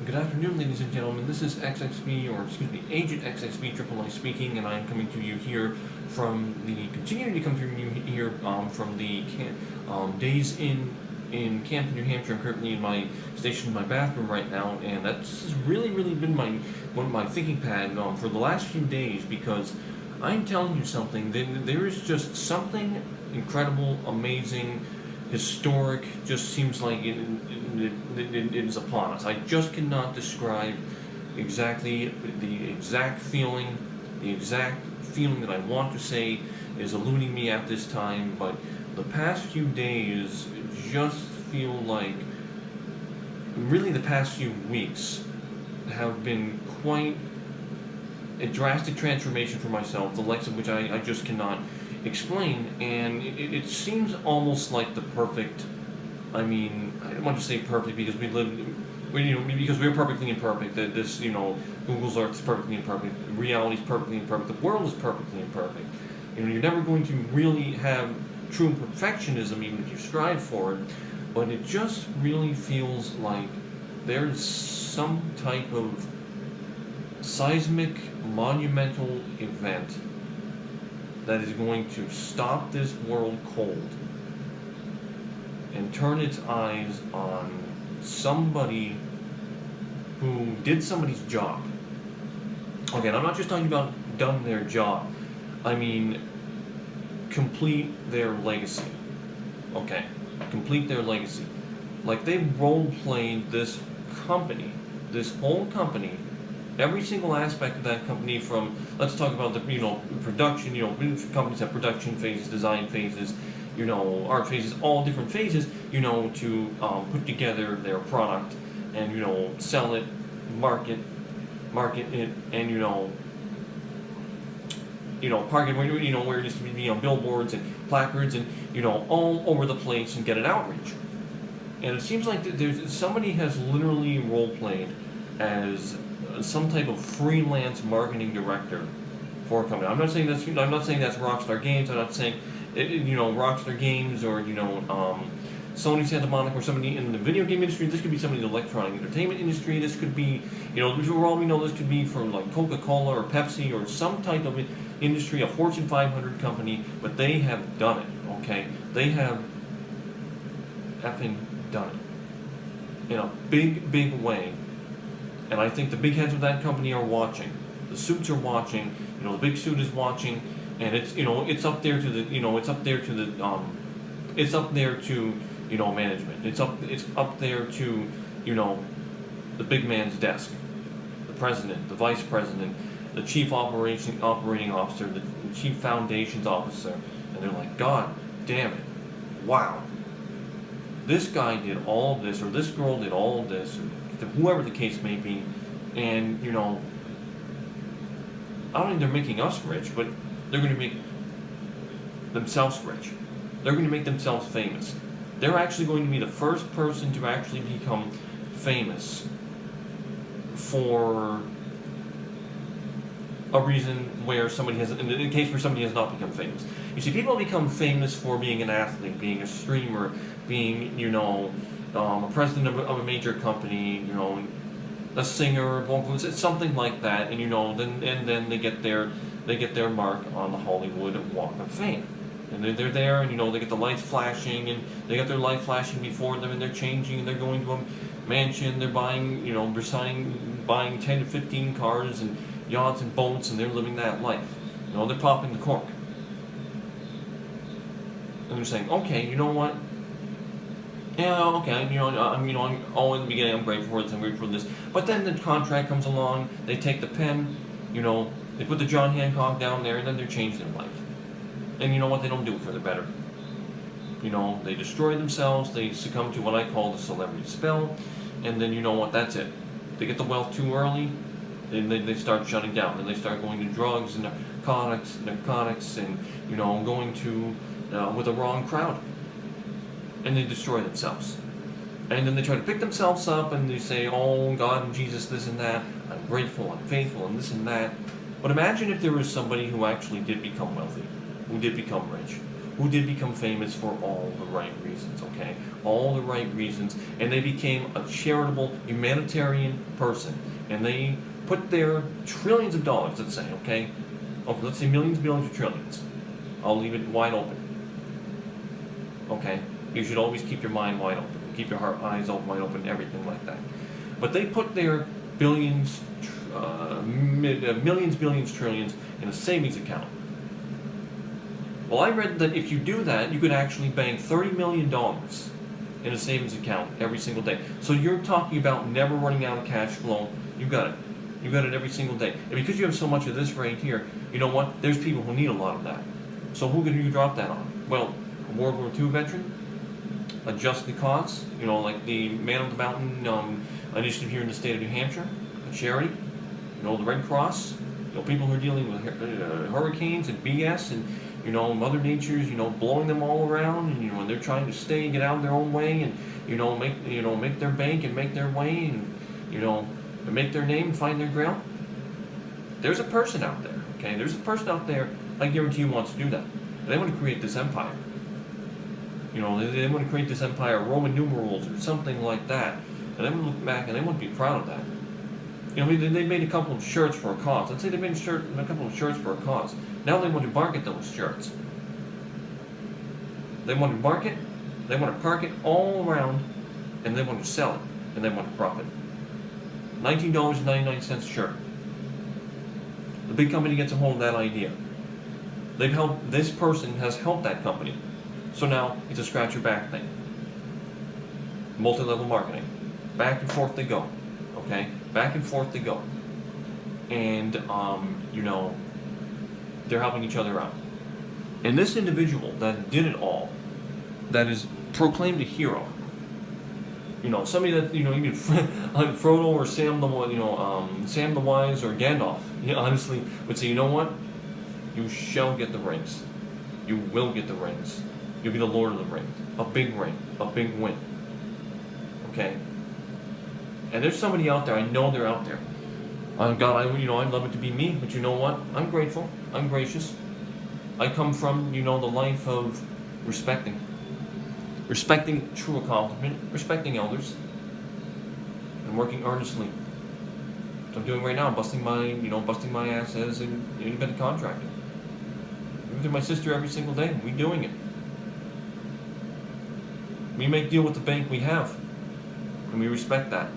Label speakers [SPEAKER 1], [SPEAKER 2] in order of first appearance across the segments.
[SPEAKER 1] Good afternoon, ladies and gentlemen. This is Agent XXB Triple I speaking, and I'm coming to you here continuing to come to you here from the days in Camden, New Hampshire. I'm currently stationed in my bathroom right now, and that's really been one of my thinking pad for the last few days, because I'm telling you something. There is just something incredible, amazing, historic, just seems like it is upon us. I just cannot describe exactly the exact feeling that I want to say is eluding me at this time, but the past few days just feel like, really the past few weeks have been quite a drastic transformation for myself, the likes of which I just cannot explain, and it seems almost like the perfect. I mean, I don't want to say perfect because because we're perfectly imperfect. That this, Google's Earth is perfectly imperfect. Reality is perfectly imperfect. The world is perfectly imperfect. You're never going to really have true perfectionism, even if you strive for it. But it just really feels like there's some type of seismic, monumental event that is going to stop this world cold and turn its eyes on somebody who did somebody's job. Okay, and I'm not just talking about done their job. I mean, complete their legacy. Okay, complete their legacy. Like, they role-played this whole company, every single aspect of that company, from, let's talk about the, production, companies have production phases, design phases, art phases, all different phases, to put together their product and, sell it, market it, and, park it where it needs to be on billboards and placards and, all over the place, and get an outreach. And it seems like somebody has literally role-played as some type of freelance marketing director for a company. I'm not saying that's Rockstar Games. I'm not saying Rockstar Games or Sony Santa Monica, or somebody in the video game industry. This could be somebody in the electronic entertainment industry. This could be, for all we know, this could be for like Coca-Cola or Pepsi or some type of industry, a Fortune 500 company. But they have done it. Okay, they have effing done it in a big way. And I think the big heads of that company are watching. The suits are watching. The big suit is watching, and it's up there to management. It's up there to the big man's desk, the president, the vice president, the chief operating officer, the chief foundations officer, and they're like, God damn it, wow. This guy did all this, or this girl did all this, or whoever the case may be, and I don't think they're making us rich, but they're going to make themselves rich. They're going to make themselves famous. They're actually going to be the first person to actually become famous for a reason where somebody has, in a case where somebody has not become famous. You see, people become famous for being an athlete, being a streamer, being, a president of a major company, a singer, vocalist, it's something like that, and then they get their mark on the Hollywood Walk of Fame. And they're there, and they get the lights flashing, and they got their light flashing before them, and they're changing, and they're going to a mansion, they're buying, buying 10 to 15 cars and yachts and boats, and they're living that life. They're popping the cork. And they're saying, okay, you know what? Yeah, okay, I'm in the beginning, I'm grateful for this. But then the contract comes along, they take the pen, they put the John Hancock down there, and then they're changing their life. And you know what? They don't do it for the better. They destroy themselves, they succumb to what I call the celebrity spell, and then that's it. They get the wealth too early, and then they start shutting down, and they start going to drugs and narcotics, and, going to, with the wrong crowd. And they destroy themselves. And then they try to pick themselves up, and they say, oh, God and Jesus, this and that. I'm grateful, I'm faithful, and this and that. But imagine if there was somebody who actually did become wealthy, who did become rich, who did become famous for all the right reasons, okay? All the right reasons. And they became a charitable, humanitarian person. And they put their trillions of dollars, let's say, okay? Oh, let's say millions, billions, or trillions. I'll leave it wide open. Okay? You should always keep your mind wide open. Keep your heart, eyes open, wide open, everything like that. But they put their billions, millions, billions, trillions in a savings account. Well, I read that if you do that, you could actually bank $30 million in a savings account every single day. So you're talking about never running out of cash flow. You got it. You got it every single day. And because you have so much of this right here, you know what? There's people who need a lot of that. So who can you drop that on? Well, a World War II veteran, a Just the Cause, you know, like the Man on the Mountain initiative here in the state of New Hampshire, a charity, you know, the Red Cross, you know, people who are dealing with hurricanes and BS and, you know, Mother Nature's, you know, blowing them all around, and, you know, and they're trying to stay and get out of their own way and, you know, make their bank and make their way and, you know, make their name and find their ground. There's a person out there, okay? There's a person out there, I guarantee you, wants to do that. They want to create this empire. You know, they want to create this empire, Roman numerals or something like that. And they want to look back and they want to be proud of that. You know, they made a couple of shirts for a cause. Let's say they made a couple of shirts for a cause. Now they want to market those shirts. They want to market, they want to park it all around, and they want to sell it, and they want to profit. $19.99 a shirt. The big company gets a hold of that idea. They've helped, this person has helped that company. So now it's a scratch your back thing. Multi-level marketing. Back and forth they go. Okay? Back and forth they go. And, you know, they're helping each other out. And this individual that did it all, that is proclaimed a hero, you know, somebody that, you know, even Frodo or Sam Sam the Wise or Gandalf, honestly, would say, you know what? You shall get the rings. You will get the rings. You'll be the Lord of the Rings. A big ring. A big win. Okay? And there's somebody out there, I know they're out there. God, I'd love it to be me, but you know what? I'm grateful. I'm gracious. I come from, you know, the life of respecting. Respecting true accomplishment, respecting elders, and working earnestly. So I'm doing right now, busting my ass as an independent contractor. With my sister every single day, we doing it. We make deal with the bank we have, and we respect that.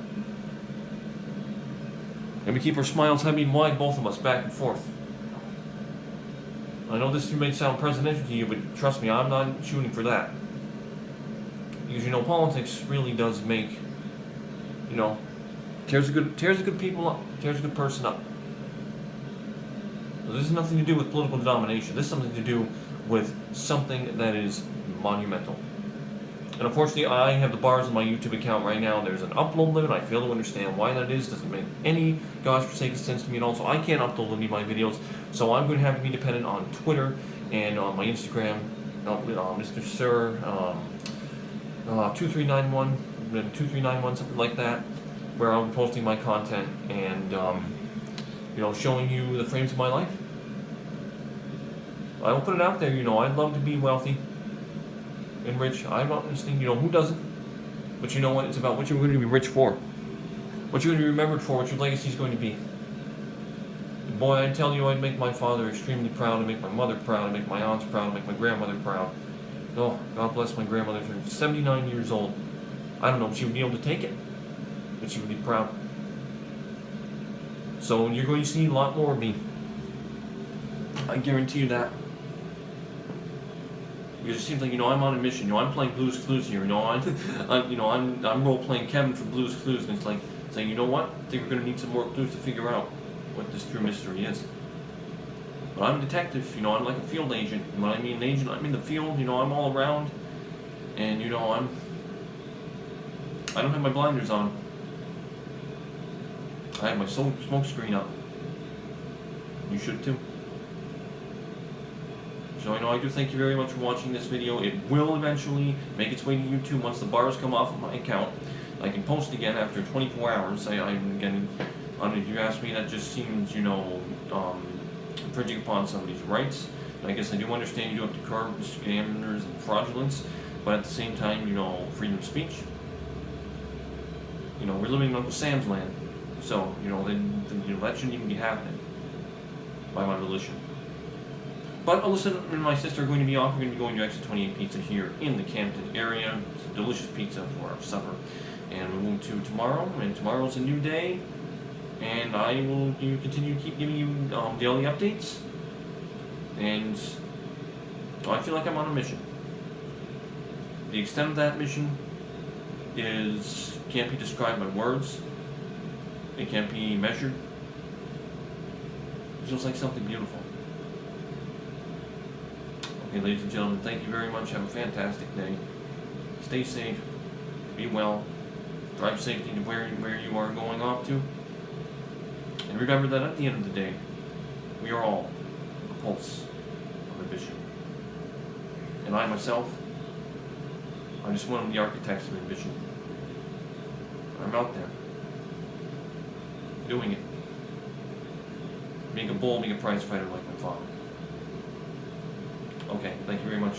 [SPEAKER 1] And we keep our smiles heavy and wide, both of us, back and forth. I know this may sound presidential to you, but trust me, I'm not shooting for that. Because, you know, politics really does make, you know, tears a good people up, tears a good person up. So this has nothing to do with political domination. This is something to do with something that is monumental. And unfortunately, I have the bars on my YouTube account right now. There's an upload limit. I fail to understand why that is. Doesn't make any gosh forsaken sense to me at all. So I can't upload any of my videos. So I'm going to have to be dependent on Twitter and on my Instagram, Mr. Sir, 2391, 2391, something like that, where I'm posting my content and, you know, showing you the frames of my life. I will put it out there, you know, I'd love to be wealthy and rich. I'm not listening, you know, who doesn't? But you know what? It's about what you're going to be rich for. What you're going to be remembered for, what your legacy is going to be. Boy, I tell you, I'd make my father extremely proud, I'd make my mother proud, I'd make my aunts proud, I'd make my grandmother proud. Oh, God bless my grandmother, she's 79 years old. I don't know if she would be able to take it, but she would be proud. So you're going to see a lot more of me. I guarantee you that. Because it seems like, you know, I'm on a mission. You know, I'm playing Blue's Clues here. You know, I'm role playing Kevin from Blue's Clues, and it's like saying, you know what? I think we're going to need some more clues to figure out what this true mystery is. But I'm a detective. You know, I'm like a field agent. And when I mean an agent, I'm in the field. You know, I'm all around, and you know, I don't have my blinders on. I have my smoke screen up. You should too. So I do thank you very much for watching this video. It will eventually make its way to YouTube once the bars come off of my account. I can post again after 24 hours. If you ask me, that just seems, you know, infringing upon somebody's rights. I guess I do understand you do have to curb scammers and fraudulence, but at the same time, freedom of speech. We're living in Uncle Sam's land, so then that shouldn't even be happening by my volition. But Alyssa and my sister are going to be off. We're going to be going to Exit 28 Pizza here in the Campton area. It's a delicious pizza for our supper. And we move to tomorrow, and tomorrow's a new day. And I will continue to keep giving you daily updates. And I feel like I'm on a mission. The extent of that mission can't be described by words. It can't be measured. It feels like something beautiful. Okay, ladies and gentlemen, thank you very much. Have a fantastic day. Stay safe. Be well. Drive safely to where you are going off to. And remember that at the end of the day, we are all a pulse of ambition. And I myself, I'm just one of the architects of ambition. I'm out there, doing it. Being a bull, being a prize fighter like my father. Okay, thank you very much.